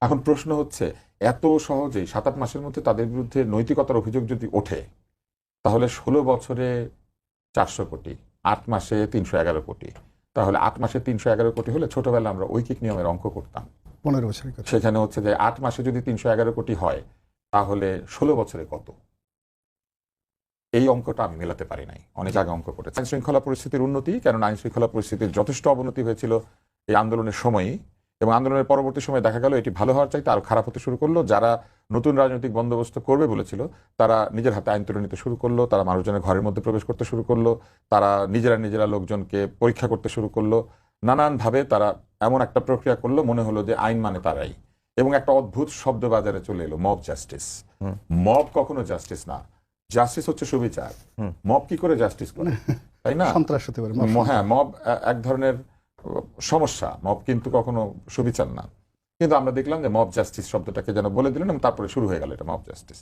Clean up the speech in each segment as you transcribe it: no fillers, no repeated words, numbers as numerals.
এখন প্রশ্ন হচ্ছে, এত সহজেই 7-8 মাসের মধ্যে তাদের বিরুদ্ধে নৈতিকতার অভিযোগ যদি ওঠে, তাহলে 16 বছরে 400 কোটি, 8 মাসে 311 কোটি, তাহলে 8 মাসে 311 কোটি হলে ছোটবেলা আমরা ঐকিক নিয়মের অঙ্ক করতাম। 15 বছরের কথা। সেখানে হচ্ছে যে 8 মাসে যদি 311 কোটি হয়, তাহলে 16 বছরে কত? এই অঙ্কটা আমি মেলাতে পারি নাই, অনেক আগে অঙ্ক করেছে। আইন শৃঙ্খলা পরিস্থিতির উন্নতি, কারণ আইন শৃঙ্খলা পরিস্থিতির যথেষ্ট অবনতি হয়েছিল এই আন্দোলনের সময়ই, এবং আন্দোলনের পরবর্তী সময় দেখা গেল এটি ভালো হওয়ার চাইতে আরো খারাপ হতে শুরু করলো। যারা নতুন রাজনৈতিক বন্দোবস্ত করবে বলেছিল, তারা নিজের হাতে আইন তুলে নিতে শুরু করলো, তারা মানুষজনের ঘরের মধ্যে প্রবেশ করতে শুরু করলো, তারা নিজেরা লোকজনকে পরীক্ষা করতে শুরু করলো, নানানভাবে তারা এমন একটা প্রক্রিয়া করলো, মনে হলো যে আইন মানে তারাই। এবং একটা অদ্ভুত শব্দ বাজারে চলে এলো, মব জাস্টিস। মব কখনো জাস্টিস না, জাস্টিস হচ্ছে সুবিচার। মব কি করে জাস্টিস করে, তাই না? সন্ত্রাস হতে পারে। হ্যাঁ, মব এক ধরনের সমস্যা, মব কিন্তু কখনো সুবিচার না। কিন্তু আমরা দেখলাম যে মব জাস্টিস শব্দটাকে যেন বলে দিলেন, এবং তারপরে শুরু হয়ে গেল এটা মব জাস্টিস।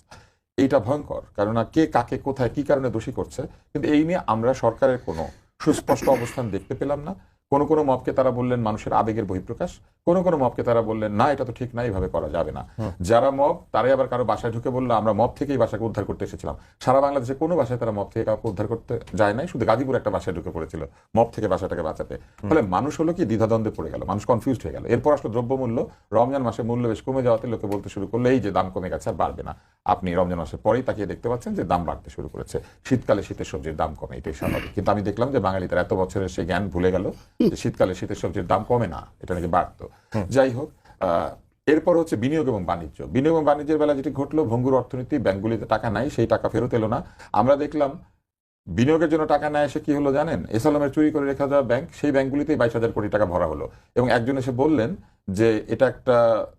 এইটা ভয়ঙ্কর, কারণ কে কাকে কোথায় কি কারণে দোষী করছে, কিন্তু এই নিয়ে আমরা সরকারের কোনো সুস্পষ্ট অবস্থান দেখতে পেলাম না। কোনো কোনো মবকে তারা বললেন মানুষের আবেগের বহিঃপ্রকাশ, কোনো কোনো মবকে তারা বললেন না, এটা তো ঠিক না, এইভাবে করা যাবে না। যারা মব, তারাই আবার কারো বাসায় ঢুকে বললো আমরা মব থেকেই বাসাকে উদ্ধার করতে এসেছিলাম। সারা বাংলাদেশে কোনো বাসায় তারা মব থেকে কাউকে উদ্ধার করতে যায় নাই, শুধু গাজীপুর একটা বাসায় ঢুকে পড়েছিল মব থেকে বাসাটাকে বাঁচাতে। ফলে মানুষ হলো কি দ্বিধাদ্বন্দ্বে পড়ে গেল, মানুষ কনফিউজড হয়ে গেল। এরপর আসলো দ্রব্যমূল্য। রমজান মাসে মূল্য বেশ কমে যাওয়াতে লোকে বলতে শুরু করলো এই যে দাম কমে গেছে, আর বাড়বে না। আপনি রমজান মাসের পরেই তাকিয়ে দেখতে পাচ্ছেন যে দাম বাড়তে শুরু করেছে। শীতকালে শীতের সবজির দাম কমে, এটাই স্বাভাবিক। কিন্তু আমি দেখলাম যে বাঙালিদের এত বছরের সেই জ্ঞান ভুলে গেল যে শীতকালে শীতের সবজির দাম কমে না, এটা নাকি বাড়তো। যাই হোক, এরপর হচ্ছে বিনিয়োগ এবং বাণিজ্য। বিনিয়োগ এবং বাণিজ্যের বেলা যেটি ঘটলো, ভঙ্গুর অর্থনীতি, ব্যাংকগুলিতে টাকা নাই, সেই টাকা ফেরত এলো না। আমরা দেখলাম বিনিয়োগের জন্য টাকা না এসে কি হলো জানেন? এসালামের চুরি করে রেখে দেওয়া ব্যাংক, সেই ব্যাংকগুলিতেই 22,000 কোটি টাকা ভরা হলো। এবং একজন এসে বললেন যে এটা একটা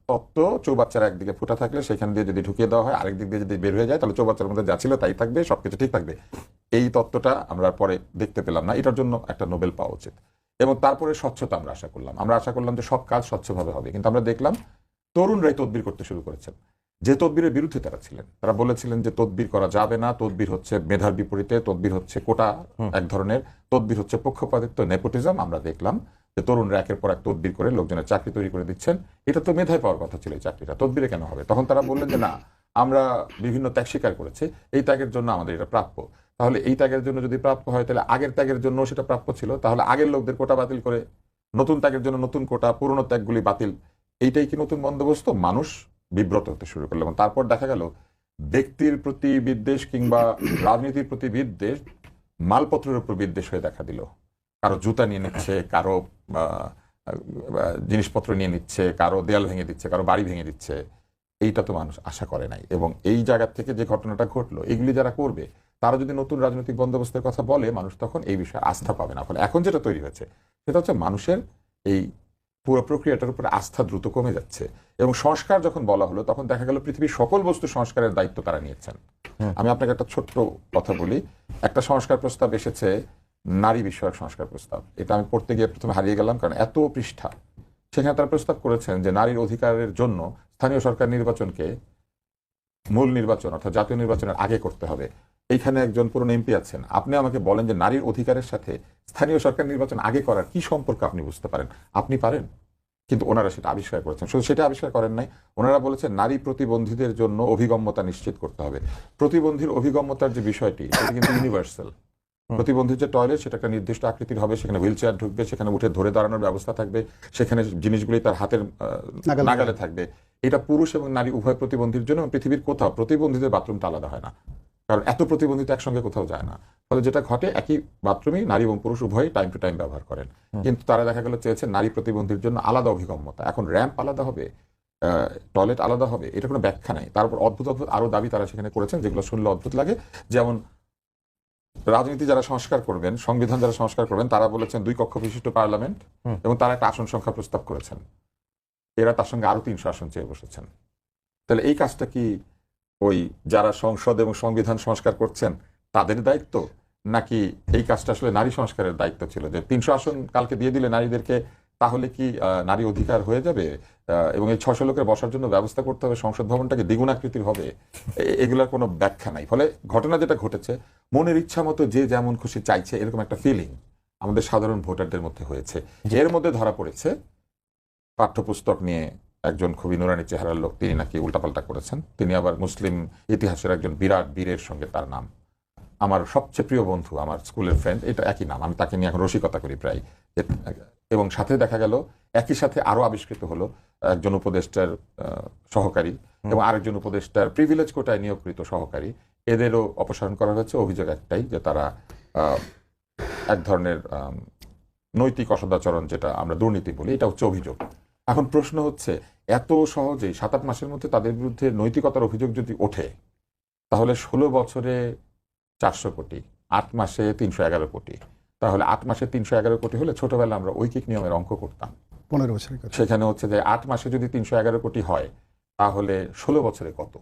তত্ত্ব, চৌবাচ্চার একদিকে ফুটা থাকলে সেখান দিয়ে যদি ঢুকিয়ে দেওয়া হয়, আরেক দিক দিয়ে যদি বের হয়ে যায়, তাহলে চৌবাচ্চার মধ্যে যা ছিল তাই থাকবে, সবকিছু ঠিক থাকবে। এই তত্ত্বটা আমরা পরে দেখতে পেলাম না, এটার জন্য একটা নোবেল পাওয়া উচিত। এবং তারপরে স্বচ্ছতা আমরা আশা করলাম যে সব কাজ স্বচ্ছভাবে হবে, কিন্তু আমরা দেখলাম তরুণরাই তদবির করতে শুরু করেছেন। যে তদবিরের বিরুদ্ধে তারা ছিলেন, তারা বলেছিলেন যে তদবির করা যাবে না, তদবির হচ্ছে মেধার বিপরীতে, তদবির হচ্ছে কোটা এক ধরনের, তদবির হচ্ছে পক্ষপাতিত্ব, নেপোটিজম। আমরা দেখলাম যে তরুণরা একের পর এক তদবির করে লোকজনের চাকরি তৈরি করে দিচ্ছেন। এটা তো মেধায় পাওয়ার কথা ছিল, এই চাকরিটা তদবিরে কেন হবে? তখন তারা বললেন যে না, আমরা বিভিন্ন ত্যাগ স্বীকার করেছি, এই ত্যাগের জন্য আমাদের এটা প্রাপ্য। তাহলে এই ত্যাগের জন্য যদি প্রাপ্য হয়, তাহলে আগের ত্যাগের জন্য সেটা প্রাপ্য ছিল, তাহলে আগের লোকদের কোটা বাতিল করে নতুন ত্যাগের জন্য নতুন কোটা, পুরনো ত্যাগগুলি বাতিল, এইটাই কি নতুন বন্দোবস্ত? মানুষ বিব্রত হতে শুরু করলো। এবং তারপর দেখা গেল ব্যক্তির প্রতি বিদ্বেষ কিংবা রাজনীতির প্রতি বিদ্বেষ মালপত্রের উপর বিদ্বেষ হয়ে দেখা দিল। কারো জুতা নিয়ে নিচ্ছে, কারো জিনিসপত্র নিয়ে নিচ্ছে, কারো দেয়াল ভেঙে দিচ্ছে, কারো বাড়ি ভেঙে দিচ্ছে। এইটা তো মানুষ আশা করে নাই। এবং এই জায়গা থেকে যে ঘটনাটা ঘটলো, এগুলি যারা করবে, তারা যদি নতুন রাজনৈতিক বন্দোবস্তের কথা বলে, মানুষ তখন এই বিষয়ে আস্থা পাবে না। ফলে এখন যেটা তৈরি হয়েছে সেটা হচ্ছে মানুষের এই পুরো প্রক্রিয়াটার উপরে আস্থা দ্রুত কমে যাচ্ছে। এবং সংস্কার যখন বলা হলো, তখন দেখা গেল পৃথিবীর সকল বস্তু সংস্কারের দায়িত্ব তারা নিয়েছেন। আমি আপনাকে একটা ছোট্ট কথা বলি। একটা সংস্কার প্রস্তাব এসেছে, নারী বিষয়ক সংস্কার প্রস্তাব। এটা আমি পড়তে গিয়ে প্রথমে হারিয়ে গেলাম, কারণ এত পৃষ্ঠা। সেখানে তারা প্রস্তাব করেছেন যে নারীর অধিকারের জন্য স্থানীয় সরকার নির্বাচনকে মূল নির্বাচন অর্থাৎ জাতীয় নির্বাচনের আগে করতে হবে। এইখানে একজন পুরনো এমপি আছেন, আপনি আমাকে বলেন যে নারীর অধিকারের সাথে স্থানীয় সরকার নির্বাচন আগে করার কি সম্পর্ক আপনি বুঝতে পারেন? আপনি পারেন? কিন্তু ওনারা সেটা আবিষ্কার করেছেন। শুধু সেটা আবিষ্কার করেন নাই, ওনারা বলেছেন নারী প্রতিবন্ধীদের জন্য অভিগম্যতা নিশ্চিত করতে হবে। প্রতিবন্ধীর অভিগম্যতার যে বিষয়টি, সেটা কিন্তু ইউনিভার্সাল। প্রতিবন্ধীর যে টয়লেট, সেটা একটা নির্দিষ্ট আকৃতির হবে, সেখানে হুইল চেয়ার ঢুকবে, সেখানে উঠে ধরে দাঁড়ানোর ব্যবস্থা থাকবে, সেখানে জিনিসগুলি তার হাতের নাগালে থাকবে। এটা পুরুষ এবং নারী উভয় প্রতিবন্ধীর জন্য। পৃথিবীর কোথাও প্রতিবন্ধীদের বাথরুমটা আলাদা হয় না, কারণ এত প্রতিবন্ধিতা একসঙ্গে কোথাও যায় না। ফলে যেটা ঘটে, একই বাথরুমই নারী এবং পুরুষ উভয়ই টাইম টু টাইম ব্যবহার করেন। কিন্তু তারা দেখা গেল চেয়েছে নারী প্রতিবন্ধীর জন্য আলাদা অভিগম্যতা। এখন র্যাম্প আলাদা হবে, টয়লেট আলাদা হবে, এটা কোনো ব্যাখ্যা নাই। তারপর অদ্ভুত অদ্ভুত আরো দাবি তারা সেখানে করেছেন, যেগুলো শুনলে অদ্ভুত লাগে। যেমন রাজনীতি যারা সংস্কার করবেন, সংবিধান যারা সংস্কার করবেন, তারা বলেছেন 2 কক্ষ বিশিষ্ট পার্লামেন্ট, এবং তারা একটা আসন সংখ্যা প্রস্তাব করেছেন। এরা তার সঙ্গে আরো 300 আসন চেয়ে বসেছেন। তাহলে এই কাজটা কি ওই যারা সংসদ এবং সংবিধান সংস্কার করছেন তাদের দায়িত্ব, নাকি এই কাজটা আসলে নারী সংস্কারের দায়িত্ব ছিল? যে 300 আসন কালকে দিয়ে দিলে নারীদেরকে, তাহলে কি নারী অধিকার হয়ে যাবে? এবং এই 600 লোকের বসার জন্য ব্যবস্থা করতে হবে, সংসদ ভবনটাকে দ্বিগুণ আকৃতির হবে। এগুলোর কোনো ব্যাখ্যা নাই। ফলে ঘটনা যেটা ঘটেছে, মনের ইচ্ছা মতো যে যেমন খুশি চাইছে, এরকম একটা ফিলিং আমাদের সাধারণ ভোটারদের মধ্যে হয়েছে। এর মধ্যে ধরা পড়েছে পাঠ্যপুস্তক নিয়ে একজন খুবই নুরানি চেহারার লোক, তিনি নাকি উল্টাপাল্টা করেছেন। তিনি আবার মুসলিম ইতিহাসের একজন বিরাট বীরের সঙ্গে তার নাম। আমার সবচেয়ে প্রিয় বন্ধু, আমার স্কুলের ফ্রেন্ড, এটা একই নাম। আমি তাকে নিয়ে এখন রসিকতা করি প্রায়। এবং সাথে দেখা গেল একই সাথে আরো আবিষ্কৃত হলো একজন উপদেষ্টার সহকারী এবং আরেকজন উপদেষ্টার প্রিভিলেজ কোটায় নিয়োগকৃত সহকারী, এদেরও অপসারণ করা হয়েছে। অভিযোগ একটাই, যে তারা এক ধরনের নৈতিক অসদাচরণ, যেটা আমরা দুর্নীতি বলি, এটা হচ্ছে অভিযোগ। এখন প্রশ্ন হচ্ছে, এত সহজেই 7-8 মাসের মধ্যে তাদের বিরুদ্ধে নৈতিকতার অভিযোগ যদি ওঠে, তাহলে 16 বছরে 400 কোটি, 8 মাসে 311 কোটি, তাহলে 8 মাসে 311 কোটি হলে ছোটবেলা আমরা ঐকিক নিয়মের অঙ্ক করতাম 15 বছরের কথা। সেখানে হচ্ছে যে 8 মাসে যদি 311 কোটি হয়, তাহলে 16 বছরে কত?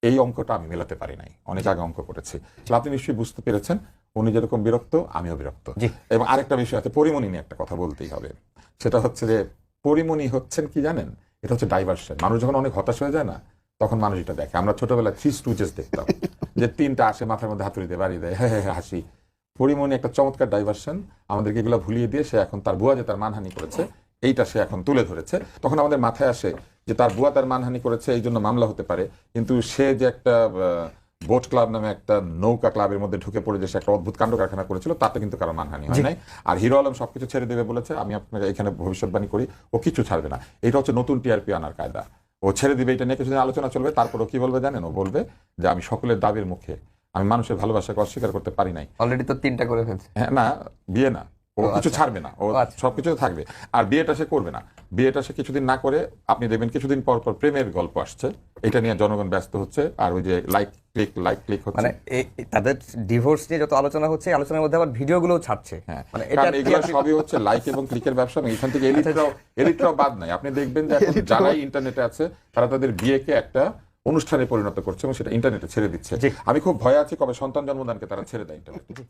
এই অঙ্কটা আমি মেলাতে পারি নাই, অনেক আগে অঙ্ক করেছি। আপনি নিশ্চয়ই বুঝতে পেরেছেন, উনি যেরকম বিরক্ত, আমিও বিরক্ত। এবং আরেকটা বিষয় আছে, পরিমণি নিয়ে একটা কথা বলতেই হবে। সেটা হচ্ছে যে পরিমণি হচ্ছেন কি জানেন? এটা হচ্ছে ডাইভার্সন। মানুষ যখন অনেক হতাশ হয়ে যায় না, তখন মানুষ এটা দেখে। আমরা ছোটবেলায় 3 স্টুজেস দেখতাম, যে 3টা আসে, মাথার মধ্যে হাতুড়ি দিয়ে বাড়ি দেয়, হ্যাঁ হ্যাঁ হাসি। পরিমণি একটা চমৎকার ডাইভার্সন, আমাদেরকে এগুলো ভুলিয়ে দিয়ে সে এখন তার বুয়া যে তার মানহানি করেছে, এইটা সে এখন তুলে ধরেছে। তখন আমাদের মাথায় আসে যে তার বুয়া তার মানহানি করেছে, এই জন্য মামলা হতে পারে। কিন্তু সে যে একটা বোট ক্লাব নামে একটা নৌকা ক্লাবের মধ্যে ঢুকে পড়ে যে সে একটা অদ্ভুত কাণ্ড কারখানা করেছিল, তাতে কিন্তু কারো মানহানি হয় নাই। আর হিরো আলম সবকিছু ছেড়ে দেবে বলেছে, আমি আপনাকে এখানে ভবিষ্যৎবাণী করি, ও কিছু ছাড়বে না। এটা হচ্ছে নতুন টিআরপি আনার কায়দা। ও ছেড়ে দিবে, এটা নিয়ে কিছুদিন আলোচনা চলবে, তারপর ও কি বলবে জানেন? ও বলবে যে আমি সকলের দাবির মুখে আমি মানুষের ভালোবাসাকে অস্বীকার করতে পারি নাই। অলরেডি তো 3টা করে ফেলছে। হ্যাঁ, না বিয়ে না, ও কিছু ছাড়বে না, ও সবকিছু থাকবে। আর বিয়েটা সে করবে না। বিয়েটা সে কিছুদিন না করে, আপনি দেখবেন কিছুদিন পর পর প্রেমের গল্প আসছে, এটা নিয়ে জনগণ ব্যস্ত হচ্ছে। আর ওই যে লাইক ক্লিক হচ্ছে, মানে তাদের ডিভোর্স নিয়ে যত আলোচনা হচ্ছে, আলোচনার মধ্যে আবার ভিডিওগুলোও ছাড়ছে। হ্যাঁ, মানে কারণ এগুলো সবই হচ্ছে লাইক এবং ক্লিকের ব্যবসা। এখান থেকে এলিটরাও বাদ নাই। আপনি দেখবেন যে এখন যারাই ইন্টারনেটে আছে, তারা তাদের বিয়েকে একটা অনুষ্ঠানে পরিণত করছে এবং সেটা ইন্টারনেটে ছেড়ে দিচ্ছে। আমি খুব ভয় আছি কবে সন্তান জন্মদানকে তারা ছেড়ে দেয় ইন্টারনেটে।